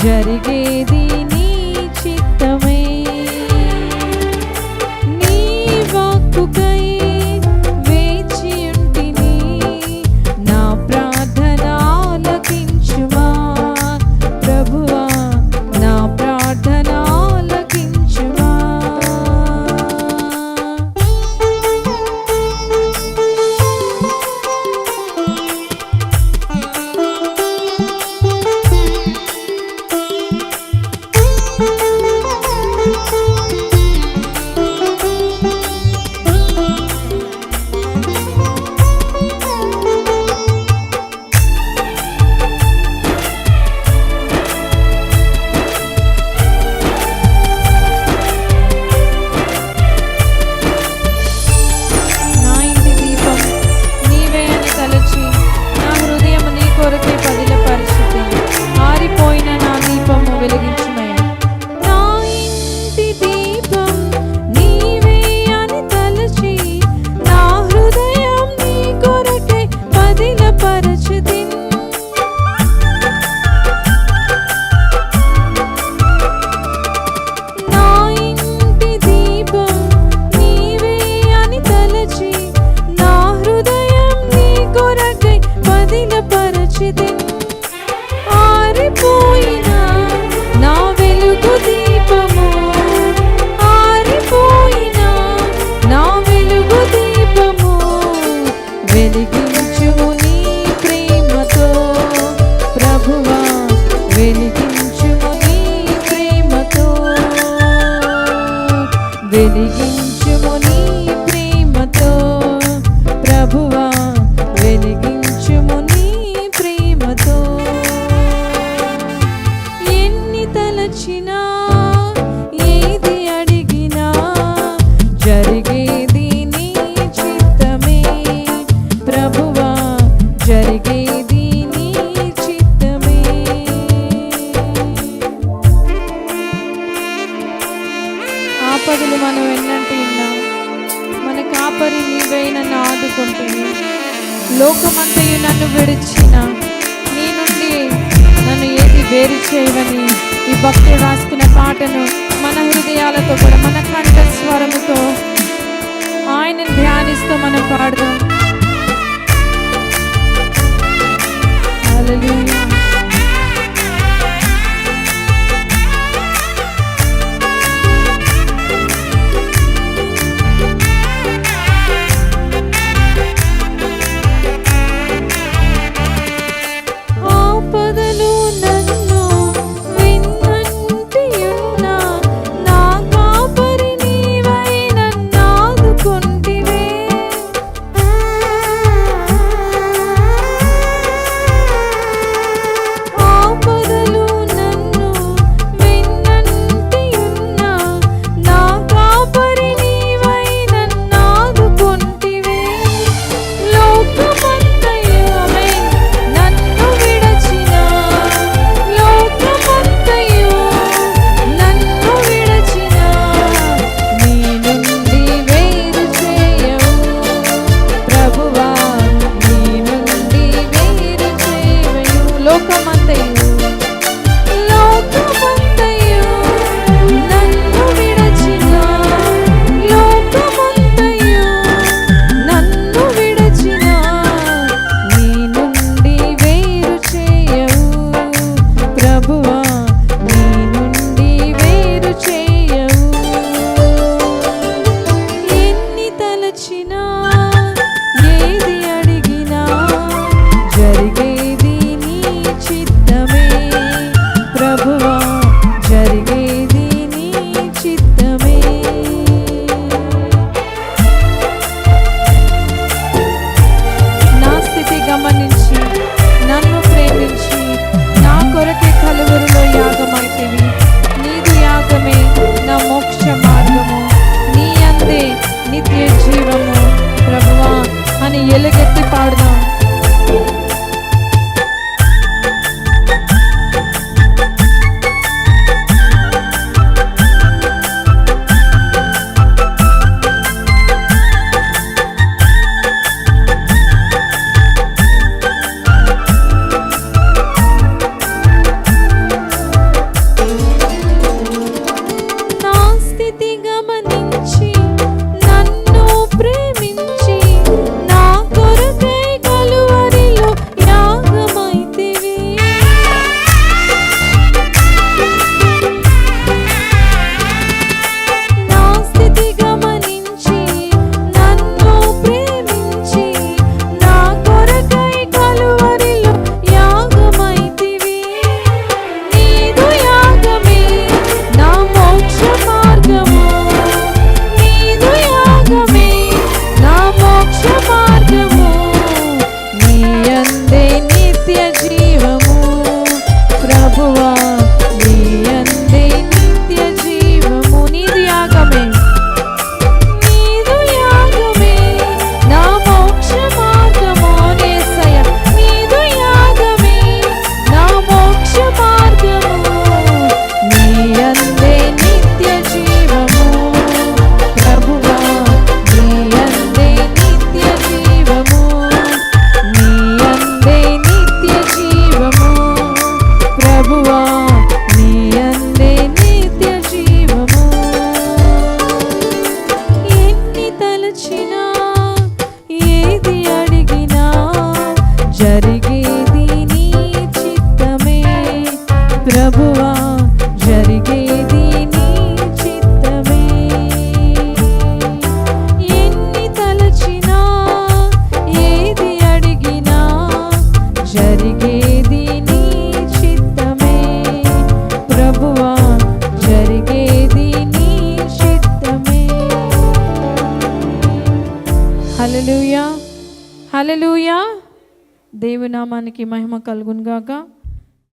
జరిగేది నీ చిత్తమే. నీ వాక్కుకై వేచి ఉంటిని, నా ప్రార్థన ఆలకించుమా ప్రభువా, నా ప్రార్థన ఆలకించుమా. వెలిగించుము నీ ప్రేమతో ప్రభువా, వెలిగించుము నీ ప్రేమతో, వెలిగించుము నీ ప్రేమతో ప్రభువా, వెలిగించుము నీ ప్రేమతో. ఎన్ని తలచినా ఏది అడిగినా జరిగేది నీ చిత్తమే ప్రభువా, జరిగేది నీ చిత్తమే. ఆపదలు మనం ఎన్నంటి ఉన్నాం, మన కాపరి నీవై నన్ను ఆదుకుంటుంది. లోకమంతయు నన్ను విడిచిన నీ నుండి నన్ను ఏది వేరు చేయవని ఈ భక్తుడు రాసుకున్న పాటను మన హృదయాలతో కూడా మన కంఠస్వరముతో ఆయనను ధ్యానిస్తూ మనం పాడదాం. హల్లెలూయా. ఆపదలు నన్ను వెన్నంటి ఉన్నా, నా కాపరి నీవై నన్ను ఆదుకుంటివే. ప్రభువా జరిగేది నీ చిత్తమే. ఎన్ని తలచినా ఏది అడిగినా జరిగేది నీ చిత్తమే. ప్రభువా జరిగేది నీ చిత్తమే. హల్లెలూయా, హల్లెలూయా. దేవుని నామానికి మహిమ కలుగును గాక.